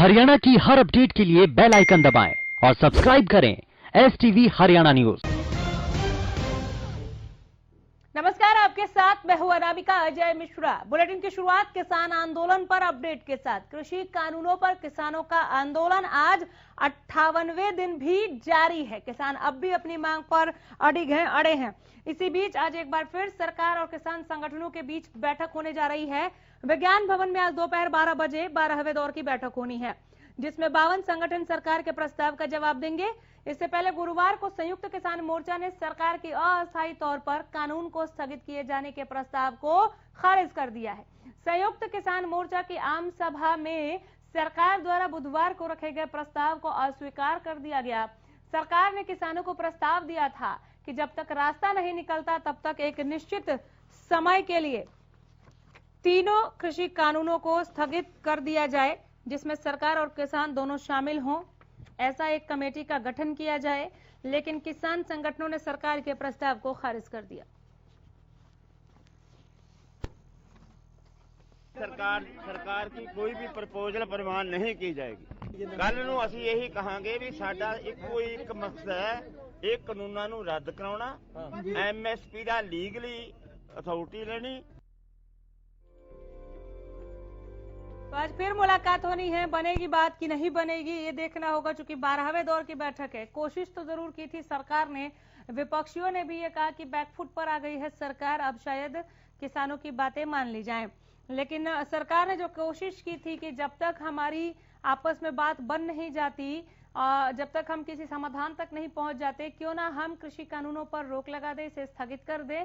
हरियाणा की हर अपडेट के लिए बेल आइकन दबाएं और सब्सक्राइब करें STV हरियाणा न्यूज। नमस्कार, आपके साथ मैं हूं अनामिका अजय मिश्रा। बुलेटिन की शुरुआत किसान आंदोलन पर अपडेट के साथ। कृषि कानूनों पर किसानों का आंदोलन आज 58वें दिन भी जारी है। किसान अब भी अपनी मांग पर अड़े हैं। इसी बीच आज एक बार फिर सरकार और किसान संगठनों के बीच बैठक होने जा रही है। विज्ञान भवन में आज दोपहर 12 बजे 12वें दौर की बैठक होनी है, जिसमें 52 संगठन सरकार के प्रस्ताव का जवाब देंगे। इससे पहले गुरुवार को संयुक्त किसान मोर्चा ने सरकार की अस्थायी तौर पर कानून को स्थगित किए जाने के प्रस्ताव को खारिज कर दिया है। संयुक्त किसान मोर्चा की आम सभा में सरकार द्वारा बुधवार को रखे गए प्रस्ताव को अस्वीकार कर दिया गया। सरकार ने किसानों को प्रस्ताव दिया था कि जब तक रास्ता नहीं निकलता तब तक एक निश्चित समय के लिए तीनों कृषि कानूनों को स्थगित कर दिया जाए, जिसमें सरकार और किसान दोनों शामिल हों। ऐसा एक कमेटी का गठन किया जाए, लेकिन किसान संगठनों ने सरकार के प्रस्ताव को खारिज कर दिया। सरकार की कोई भी प्रपोजल प्रवान नहीं की जाएगी। कल ਨੂੰ ਅਸੀਂ ਇਹੀ ਕਹਾਂਗੇ ਵੀ ਸਾਡਾ ਇੱਕੋ ਇੱਕ ਮਕਸਦ ਹੈ, ਇਹ ਕਾਨੂੰਨਾਂ ਨੂੰ ਰੱਦ ਕਰਾਉਣਾ, MSP ਦਾ ਲੀਗਲੀ ਅਥਾਰਟੀ ਲੈਣੀ। तो आज फिर मुलाकात होनी है। बनेगी बात कि नहीं बनेगी ये देखना होगा, चूंकि 12वें दौर की बैठक है। कोशिश तो जरूर की थी सरकार ने, विपक्षियों ने भी ये कहा कि बैकफुट पर आ गई है सरकार, अब शायद किसानों की बातें मान ली जाएं। लेकिन सरकार ने जो कोशिश की थी कि जब तक हमारी आपस में बात बन नहीं जाती, जब तक हम किसी समाधान तक नहीं पहुंच जाते, क्यों ना हम कृषि कानूनों पर रोक लगा दें, इसे स्थगित कर दें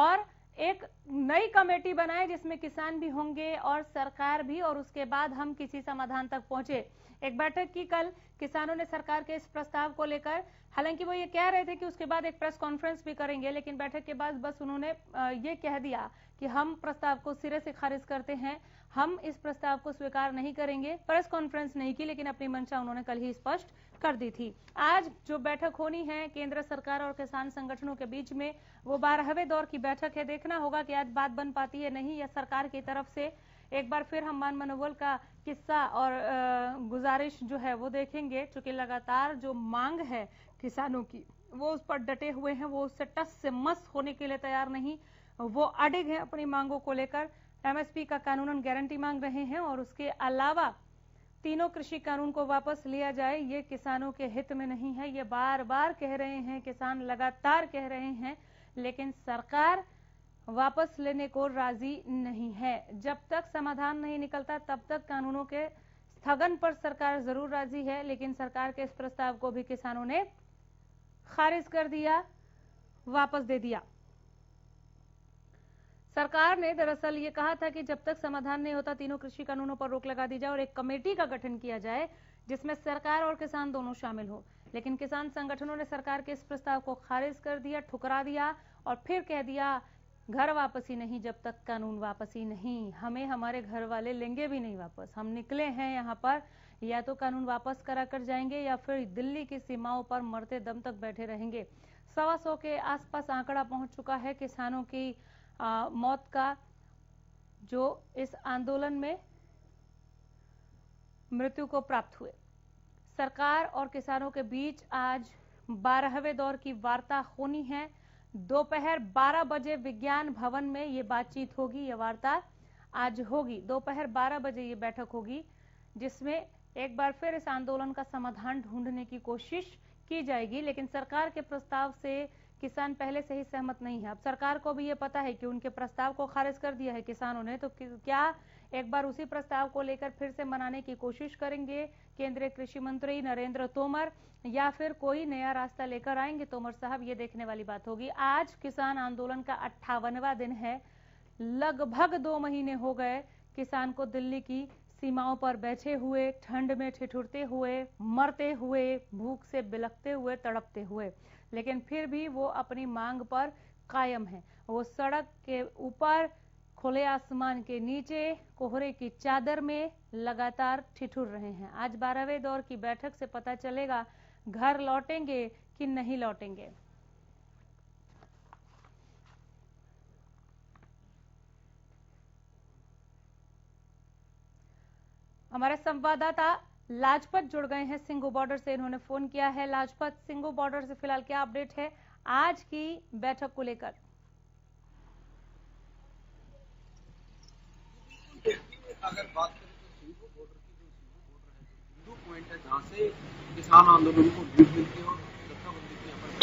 और एक नई कमेटी बनाए जिसमें किसान भी होंगे और सरकार भी, और उसके बाद हम किसी समाधान तक पहुंचे। एक बैठक की कल किसानों ने सरकार के इस प्रस्ताव को लेकर, हालांकि वो ये कह रहे थे कि उसके बाद एक प्रेस कॉन्फ्रेंस भी करेंगे, लेकिन बैठक के बाद बस उन्होंने ये कह दिया कि हम प्रस्ताव को सिरे से खारिज करते हैं, हम इस प्रस्ताव को स्वीकार नहीं करेंगे। प्रेस कॉन्फ्रेंस नहीं की, लेकिन अपनी मंशा उन्होंने कल ही स्पष्ट कर दी थी। आज जो बैठक होनी है केंद्र सरकार और किसान संगठनों के बीच में, वो 12वें दौर की बैठक है। देखना होगा कि आज बात बन पाती है नहीं, या सरकार की तरफ से एक बार फिर हम मान मनोबल का किस्सा और गुजारिश जो है वो देखेंगे, क्योंकि लगातार जो मांग है किसानों की वो उस पर डटे हुए हैं, वो उससे टस से मस होने के लिए तैयार नहीं, वो अडिग हैं अपनी मांगों को लेकर। MSP का कानूनन गारंटी मांग रहे हैं और उसके अलावा तीनों कृषि कानून को वापस लिया जाए, ये किसानों के हित में नहीं है। ये बार बार कह रहे हैं किसान, लगातार कह रहे हैं, लेकिन सरकार वापस लेने को राजी नहीं है। जब तक समाधान नहीं निकलता तब तक कानूनों के स्थगन पर सरकार जरूर राजी है, लेकिन सरकार के इस प्रस्ताव को भी किसानों ने खारिज कर दिया, वापस दे दिया। सरकार ने दरअसल ये कहा था कि जब तक समाधान नहीं होता तीनों कृषि कानूनों पर रोक लगा दी जाए और एक कमेटी का गठन किया जाए जिसमें सरकार और किसान दोनों शामिल हो। लेकिन किसान संगठनों ने सरकार के इस प्रस्ताव को खारिज कर दिया, ठुकरा दिया और फिर कह दिया घर वापसी नहीं जब तक कानून वापसी नहीं, हमें हमारे घर वाले लेंगे भी नहीं वापस। हम निकले हैं यहाँ पर, या तो कानून वापस करा कर जाएंगे या फिर दिल्ली की सीमाओं पर मरते दम तक बैठे रहेंगे। 125 के आसपास आंकड़ा पहुंच चुका है किसानों की मौत का, जो इस आंदोलन में मृत्यु को प्राप्त हुए। सरकार और किसानों के बीच आज 12वें दौर की वार्ता होनी है। दोपहर 12 बजे विज्ञान भवन में ये बातचीत होगी, ये वार्ता आज होगी। दोपहर 12 बजे ये बैठक होगी, जिसमें एक बार फिर इस आंदोलन का समाधान ढूंढने की कोशिश की जाएगी। लेकिन सरकार के प्रस्ताव से किसान पहले से ही सहमत नहीं है। अब सरकार को भी ये पता है कि उनके प्रस्ताव को खारिज कर दिया है किसानों ने, तो क्या एक बार उसी प्रस्ताव को लेकर फिर से मनाने की कोशिश करेंगे केंद्रीय कृषि मंत्री नरेंद्र तोमर, या फिर कोई नया रास्ता लेकर आएंगे तोमर साहब, ये देखने वाली बात होगी। आज किसान आंदोलन का 58वां दिन है। लगभग 2 महीने हो गए किसान को दिल्ली की सीमाओं पर बैठे हुए, ठंड में ठिठुरते हुए, मरते हुए, भूख से बिलखते हुए, तड़पते हुए, लेकिन फिर भी वो अपनी मांग पर कायम है। वो सड़क के ऊपर, खुले आसमान के नीचे, कोहरे की चादर में लगातार ठिठुर रहे हैं। आज 12वें दौर की बैठक से पता चलेगा घर लौटेंगे कि नहीं लौटेंगे। हमारे संवाददाता लाजपत जुड़ गए हैं सिंघू बॉर्डर से, इन्होंने फोन किया है। लाजपत, सिंघू बॉर्डर से फिलहाल क्या अपडेट है आज की बैठक को लेकर? अगर बात करें तो सिंघू बॉर्डर की, जो सिंघू बॉर्डर है, जो बिंदु पॉइंट है जहाँ से किसान आंदोलन को लीड मिलती है और जत्थाबंदी की यहाँ पर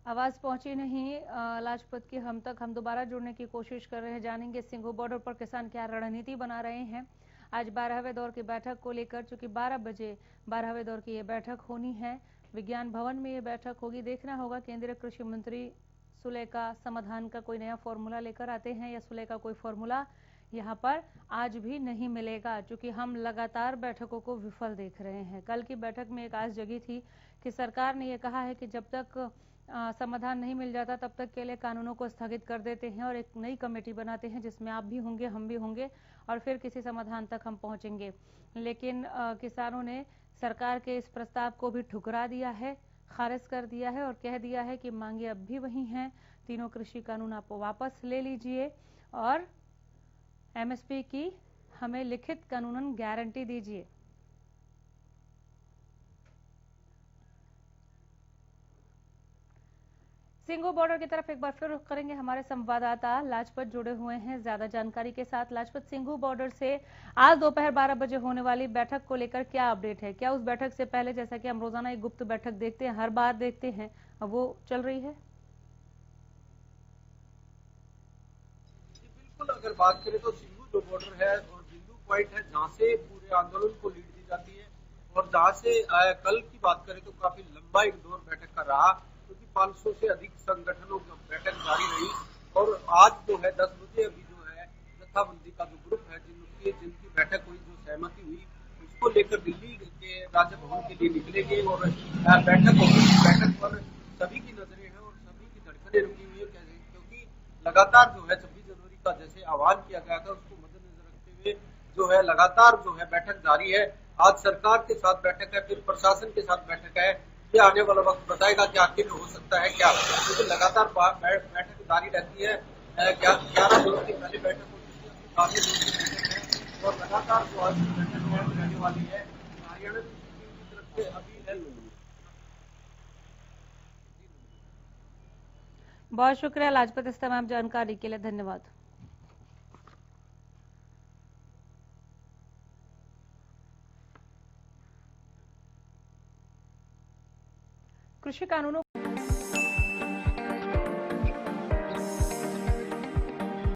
आवाज पहुंची नहीं लाजपत की हम तक। हम दोबारा जुड़ने की कोशिश कर रहे हैं, जानेंगे सिंघू बॉर्डर पर किसान क्या रणनीति बना रहे हैं आज 12वें दौर की बैठक को लेकर। चूंकि 12 बजे 12वें दौर की ये बैठक होनी है, विज्ञान भवन में ये बैठक होगी। देखना होगा केंद्रीय कृषि मंत्री सुलेखा समाधान का कोई नया फॉर्मूला लेकर आते हैं या सुलेखा कोई फॉर्मूला यहाँ पर आज भी नहीं मिलेगा, क्योंकि हम लगातार बैठकों को विफल देख रहे हैं। कल की बैठक में एक आस जगी थी कि सरकार ने यह कहा है कि जब तक समाधान नहीं मिल जाता तब तक के लिए कानूनों को स्थगित कर देते हैं और एक नई कमेटी बनाते हैं जिसमें आप भी होंगे, हम भी होंगे, और फिर किसी समाधान तक हम पहुंचेंगे। लेकिन किसानों ने सरकार के इस प्रस्ताव को भी ठुकरा दिया है, खारिज कर दिया है और कह दिया है कि मांगे अब भी वही हैं। तीनों कृषि कानून आप वापस ले लीजिए और एमएसपी की हमें लिखित कानूनन गारंटी दीजिए। सिंघू बॉर्डर की तरफ एक बार फिर रुख करेंगे। हमारे संवाददाता लाजपत जुड़े हुए हैं ज्यादा जानकारी के साथ। लाजपत, सिंघू बॉर्डर से आज दोपहर 12 बजे होने वाली बैठक को लेकर क्या अपडेट है? क्या उस बैठक से पहले, जैसा कि हम रोजाना एक गुप्त बैठक देखते हैं, हर बार देखते हैं, वो चल रही है? बिल्कुल, अगर बात करें तो सिंघू जो बॉर्डर है और बिंदु पॉइंट है जहाँ से पूरे आंदोलन को लीड दी जाती है, और जहाँ से कल की बात करें तो काफी लंबा एक दौर बैठक का रहा, क्योंकि 500 से अधिक संगठनों की बैठक जारी रही। और आज जो है 10 बजे अभी जो है जत्थाबंदी का जो ग्रुप है जिनकी बैठक हुई, जो सहमति हुई, उसको लेकर दिल्ली के राजभवन के लिए निकलेंगे और बैठक होगी। बैठक पर सभी की नजरें हैं और सभी की धड़कनें रुकी हुई है, क्योंकि लगातार जो है 26 जनवरी का जैसे आह्वान किया गया था उसको मद्देनजर रखते हुए जो है लगातार जो है बैठक जारी है। आज सरकार के साथ बैठक है, फिर प्रशासन के साथ बैठक है। ये आने वाला वक्त बताएगा कि आखिर हो सकता है क्या, क्योंकि लगातार बैठक जारी रहती है। 11 दिनों की पहले बैठक होती है, काफी दिनों की बैठक है और लगातार जो आज बैठक रहने वाली है। हरियाणा की तरफ से अभी है। बहुत शुक्रिया लाजपत, इस तमाम जानकारी के लिए धन्यवाद। कृषि कानूनों